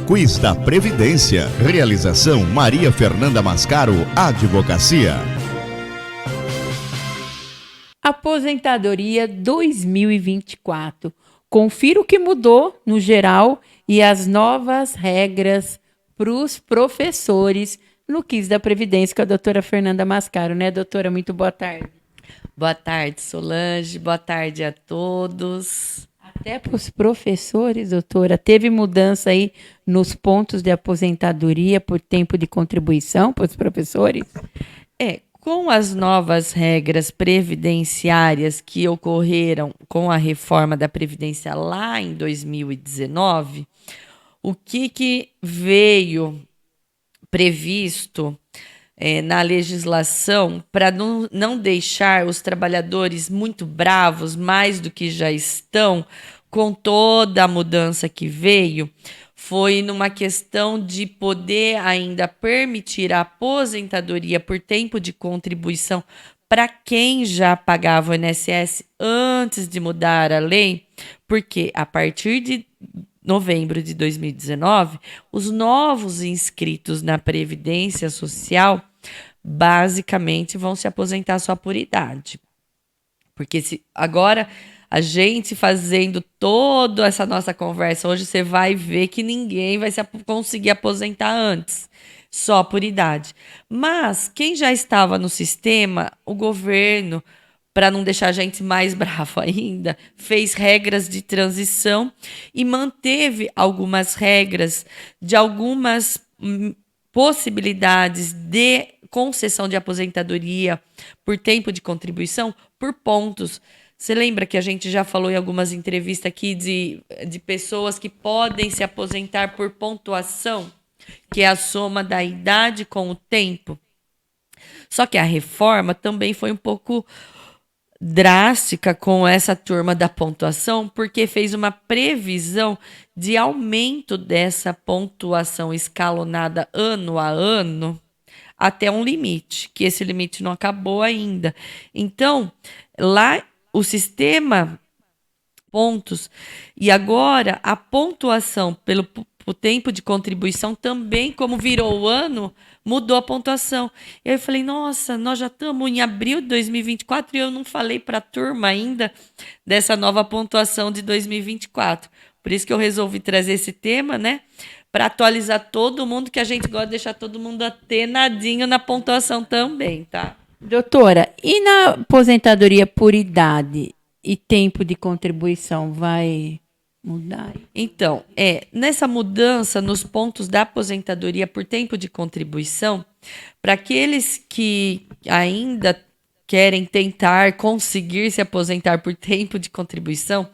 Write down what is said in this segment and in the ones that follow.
Quiz da Previdência. Realização Maria Fernanda Mascaro, Advocacia. Aposentadoria 2024. Confira o que mudou no geral e as novas regras para os professores no Quiz da Previdência com a doutora Fernanda Mascaro, né, doutora? Muito boa tarde. Boa tarde, Solange. Boa tarde a todos. Até para os professores, doutora, teve mudança aí nos pontos de aposentadoria por tempo de contribuição para os professores? Com as novas regras previdenciárias que ocorreram com a reforma da Previdência lá em 2019, o que veio previsto na legislação para não deixar os trabalhadores muito bravos, mais do que já estão, com toda a mudança que veio, foi numa questão de poder ainda permitir a aposentadoria por tempo de contribuição para quem já pagava o INSS antes de mudar a lei, porque a partir de novembro de 2019, os novos inscritos na Previdência Social basicamente vão se aposentar só por idade. Porque agora a gente fazendo toda essa nossa conversa hoje, você vai ver que ninguém vai conseguir aposentar antes, só por idade. Mas quem já estava no sistema, o governo, para não deixar a gente mais bravo ainda, fez regras de transição e manteve algumas regras de algumas possibilidades de concessão de aposentadoria por tempo de contribuição por pontos. Você lembra que a gente já falou em algumas entrevistas aqui de pessoas que podem se aposentar por pontuação, que é a soma da idade com o tempo? Só que a reforma também foi um pouco drástica com essa turma da pontuação, porque fez uma previsão de aumento dessa pontuação escalonada ano a ano até um limite, que esse limite não acabou ainda. Então, lá o sistema pontos e agora a pontuação pelo tempo de contribuição também, como virou o ano, mudou a pontuação. E aí eu falei, nossa, nós já estamos em abril de 2024 e eu não falei para a turma ainda dessa nova pontuação de 2024. Por isso que eu resolvi trazer esse tema, né? Para atualizar todo mundo, que a gente gosta de deixar todo mundo atenadinho na pontuação também, tá? Doutora, e na aposentadoria por idade e tempo de contribuição vai mudar? Então, nessa mudança nos pontos da aposentadoria por tempo de contribuição, para aqueles que ainda querem tentar conseguir se aposentar por tempo de contribuição,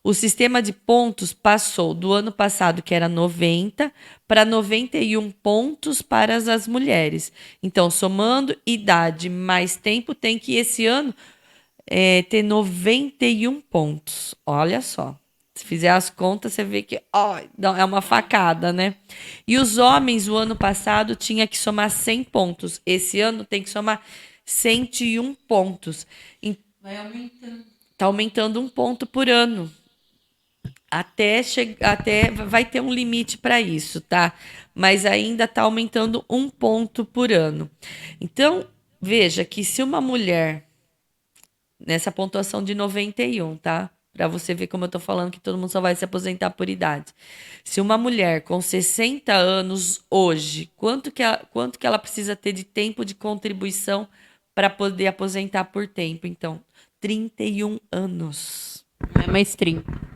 o sistema de pontos passou do ano passado, que era 90, para 91 pontos para as mulheres. Então, somando idade mais tempo, tem que esse ano ter 91 pontos. Olha só. Se fizer as contas, você vê que é uma facada, né? E os homens, o ano passado, tinha que somar 100 pontos. Esse ano tem que somar 101 pontos. Vai aumentando. Está aumentando um ponto por ano. Até vai ter um limite para isso, tá? Mas ainda está aumentando um ponto por ano. Então, veja que se uma mulher, nessa pontuação de 91, tá? Para você ver como eu tô falando que todo mundo só vai se aposentar por idade. Se uma mulher com 60 anos hoje, quanto que ela precisa ter de tempo de contribuição para poder aposentar por tempo? Então, 31 anos. Não é mais 30.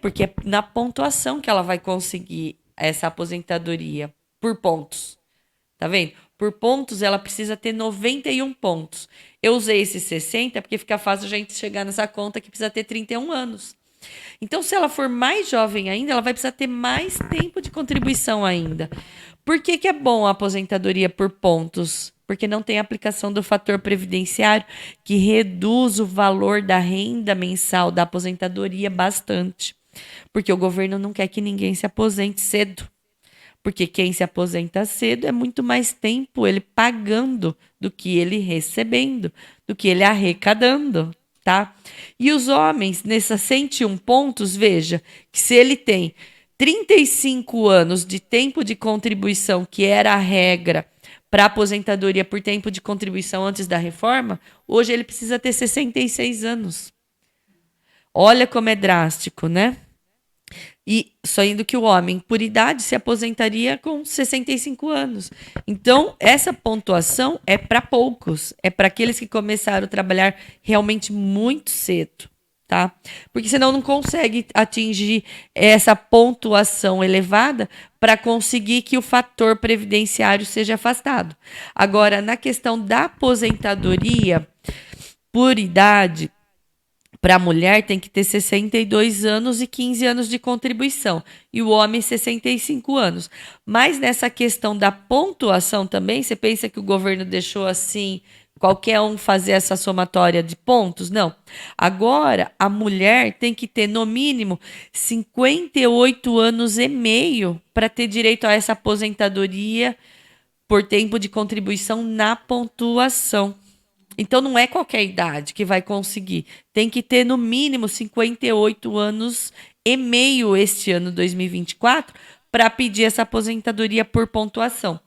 Porque é na pontuação que ela vai conseguir essa aposentadoria por pontos. Tá vendo? Por pontos, ela precisa ter 91 pontos. Eu usei esses 60 porque fica fácil a gente chegar nessa conta que precisa ter 31 anos. Então, se ela for mais jovem ainda, ela vai precisar ter mais tempo de contribuição ainda. Por que é bom a aposentadoria por pontos? Porque não tem aplicação do fator previdenciário, que reduz o valor da renda mensal da aposentadoria bastante. Porque o governo não quer que ninguém se aposente cedo. Porque quem se aposenta cedo é muito mais tempo ele pagando do que ele recebendo, do que ele arrecadando, tá? E os homens, nessas 101 pontos, veja, que se ele tem 35 anos de tempo de contribuição, que era a regra para aposentadoria por tempo de contribuição antes da reforma, hoje ele precisa ter 66 anos. Olha como é drástico, né? E só indo que o homem, por idade, se aposentaria com 65 anos. Então, essa pontuação é para poucos. É para aqueles que começaram a trabalhar realmente muito cedo, tá? Porque senão não consegue atingir essa pontuação elevada para conseguir que o fator previdenciário seja afastado. Agora, na questão da aposentadoria por idade, para a mulher tem que ter 62 anos e 15 anos de contribuição. E o homem 65 anos. Mas nessa questão da pontuação também, você pensa que o governo deixou assim, qualquer um fazer essa somatória de pontos? Não. Agora, a mulher tem que ter no mínimo 58 anos e meio para ter direito a essa aposentadoria por tempo de contribuição na pontuação. Então, não é qualquer idade que vai conseguir. Tem que ter, no mínimo, 58 anos e meio este ano, 2024, para pedir essa aposentadoria por pontuação.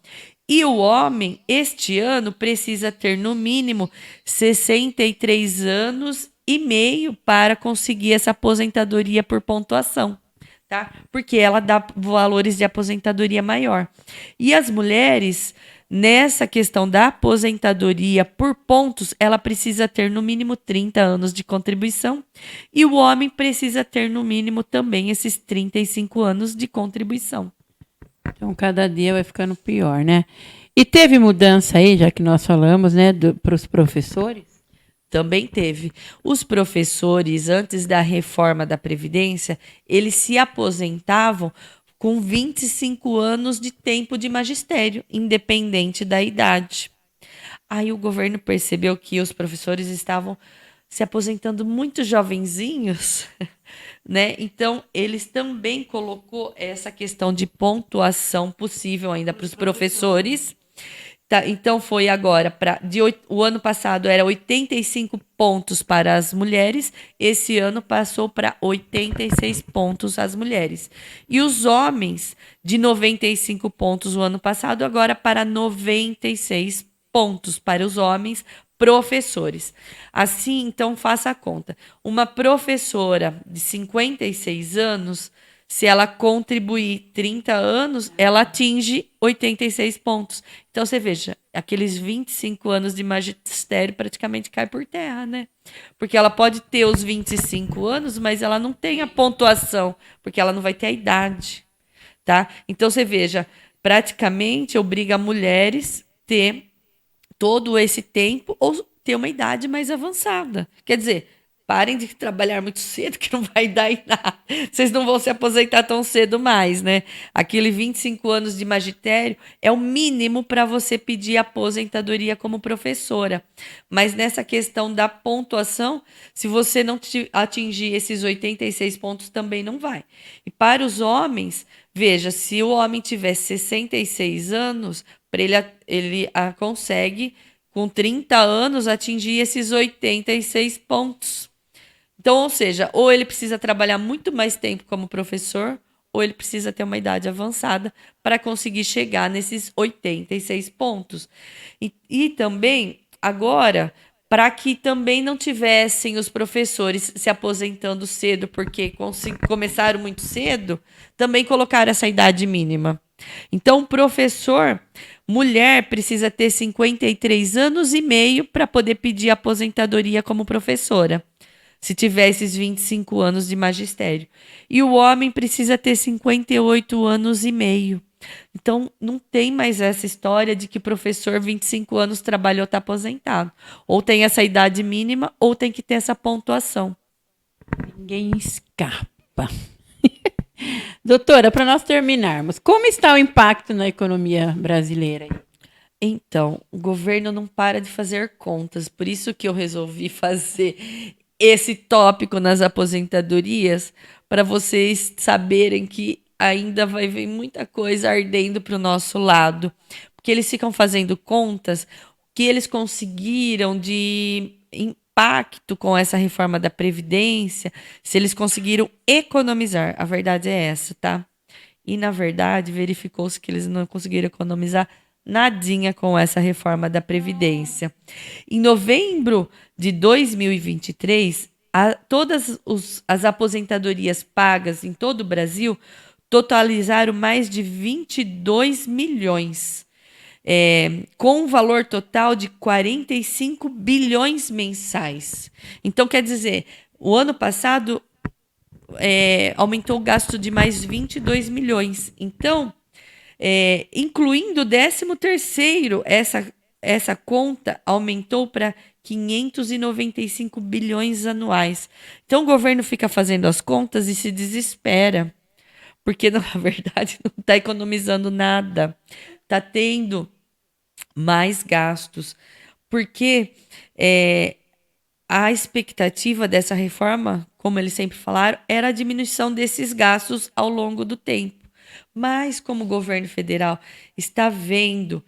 E o homem, este ano, precisa ter, no mínimo, 63 anos e meio para conseguir essa aposentadoria por pontuação, tá? Porque ela dá valores de aposentadoria maior. E as mulheres, nessa questão da aposentadoria por pontos, ela precisa ter no mínimo 30 anos de contribuição e o homem precisa ter no mínimo também esses 35 anos de contribuição. Então, cada dia vai ficando pior, né? E teve mudança aí, já que nós falamos, né, para os professores? Também teve. Os professores, antes da reforma da Previdência, eles se aposentavam com 25 anos de tempo de magistério, independente da idade. Aí o governo percebeu que os professores estavam se aposentando muito jovenzinhos, né? Então, eles também colocou essa questão de pontuação possível ainda para os professores. Tá, então foi agora o ano passado era 85 pontos para as mulheres, esse ano passou para 86 pontos as mulheres. E os homens de 95 pontos o ano passado, agora para 96 pontos para os homens professores. Assim, então faça a conta. Uma professora de 56 anos, se ela contribuir 30 anos, ela atinge 86 pontos. Então, você veja, aqueles 25 anos de magistério praticamente cai por terra, né? Porque ela pode ter os 25 anos, mas ela não tem a pontuação, porque ela não vai ter a idade, tá? Então, você veja, praticamente obriga mulheres a ter todo esse tempo ou ter uma idade mais avançada. Quer dizer, parem de trabalhar muito cedo, que não vai dar em nada. Vocês não vão se aposentar tão cedo mais, né? Aquele 25 anos de magistério é o mínimo para você pedir aposentadoria como professora. Mas nessa questão da pontuação, se você não atingir esses 86 pontos, também não vai. E para os homens, veja, se o homem tiver 66 anos, ele consegue, com 30 anos, atingir esses 86 pontos. Então, ou seja, ou ele precisa trabalhar muito mais tempo como professor, ou ele precisa ter uma idade avançada para conseguir chegar nesses 86 pontos. E também, agora, para que também não tivessem os professores se aposentando cedo, porque começaram muito cedo, também colocaram essa idade mínima. Então, professor, mulher precisa ter 53 anos e meio para poder pedir aposentadoria como professora, se tiver esses 25 anos de magistério. E o homem precisa ter 58 anos e meio. Então, não tem mais essa história de que professor 25 anos trabalhou, está aposentado. Ou tem essa idade mínima, ou tem que ter essa pontuação. Ninguém escapa. Doutora, para nós terminarmos, como está o impacto na economia brasileira? Então, o governo não para de fazer contas, por isso que eu resolvi fazer esse tópico nas aposentadorias, para vocês saberem que ainda vai vir muita coisa ardendo para o nosso lado, porque eles ficam fazendo contas que eles conseguiram de impacto com essa reforma da Previdência, se eles conseguiram economizar. A verdade é essa, tá? E, na verdade, verificou-se que eles não conseguiram economizar nadinha com essa reforma da Previdência. Em novembro de 2023, todas as aposentadorias pagas em todo o Brasil totalizaram mais de 22 milhões, com um valor total de 45 bilhões mensais. Então, quer dizer, o ano passado aumentou o gasto de mais 22 milhões. Então, incluindo o 13º, essa conta aumentou para 595 bilhões anuais. Então, o governo fica fazendo as contas e se desespera, porque, na verdade, não está economizando nada. Está tendo mais gastos. Porque a expectativa dessa reforma, como eles sempre falaram, era a diminuição desses gastos ao longo do tempo. Mas, como o governo federal está vendo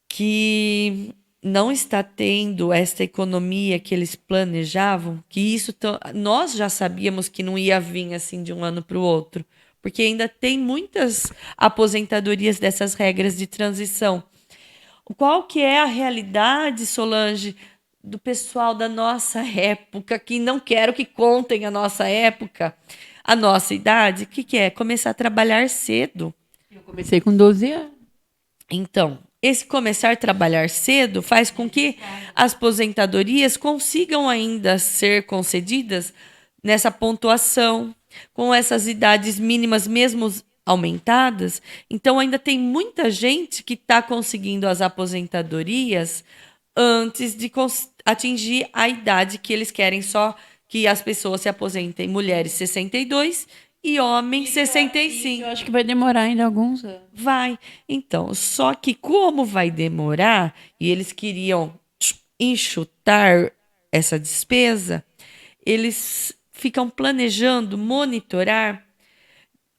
que não está tendo essa economia que eles planejavam, que isso nós já sabíamos que não ia vir assim de um ano para o outro, porque ainda tem muitas aposentadorias dessas regras de transição. Qual que é a realidade, Solange, do pessoal da nossa época, que não quero que contem a nossa época, a nossa idade? O que é? Começar a trabalhar cedo. Eu comecei com 12 anos. Então, esse começar a trabalhar cedo faz com que as aposentadorias consigam ainda ser concedidas nessa pontuação, com essas idades mínimas mesmo aumentadas. Então, ainda tem muita gente que está conseguindo as aposentadorias antes de atingir a idade que eles querem, só que as pessoas se aposentem, mulheres 62 e homens 65. Eu acho que vai demorar ainda alguns anos. Vai. Então, só que como vai demorar, e eles queriam enxutar essa despesa, eles ficam planejando monitorar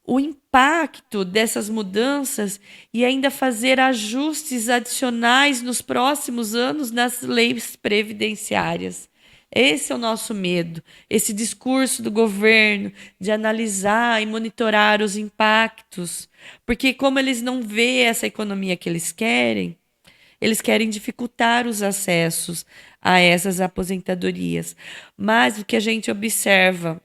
o impacto dessas mudanças e ainda fazer ajustes adicionais nos próximos anos nas leis previdenciárias. Esse é o nosso medo, esse discurso do governo de analisar e monitorar os impactos, porque como eles não veem essa economia que eles querem dificultar os acessos a essas aposentadorias. Mas o que a gente observa,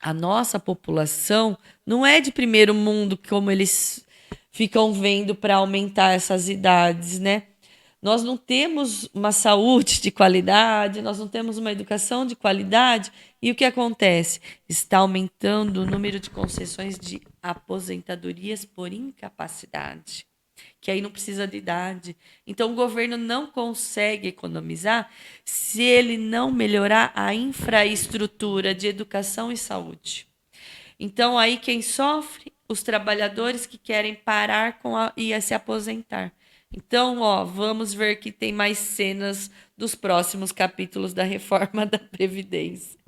a nossa população não é de primeiro mundo, como eles ficam vendo para aumentar essas idades, né? Nós não temos uma saúde de qualidade, nós não temos uma educação de qualidade. E o que acontece? Está aumentando o número de concessões de aposentadorias por incapacidade, que aí não precisa de idade. Então, o governo não consegue economizar se ele não melhorar a infraestrutura de educação e saúde. Então, aí quem sofre? Os trabalhadores que querem parar e se aposentar. Então, vamos ver que tem mais cenas dos próximos capítulos da reforma da Previdência.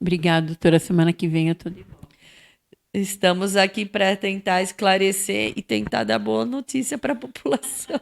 Obrigada, doutora. Semana que vem eu estou de volta. Estamos aqui para tentar esclarecer e tentar dar boa notícia para a população.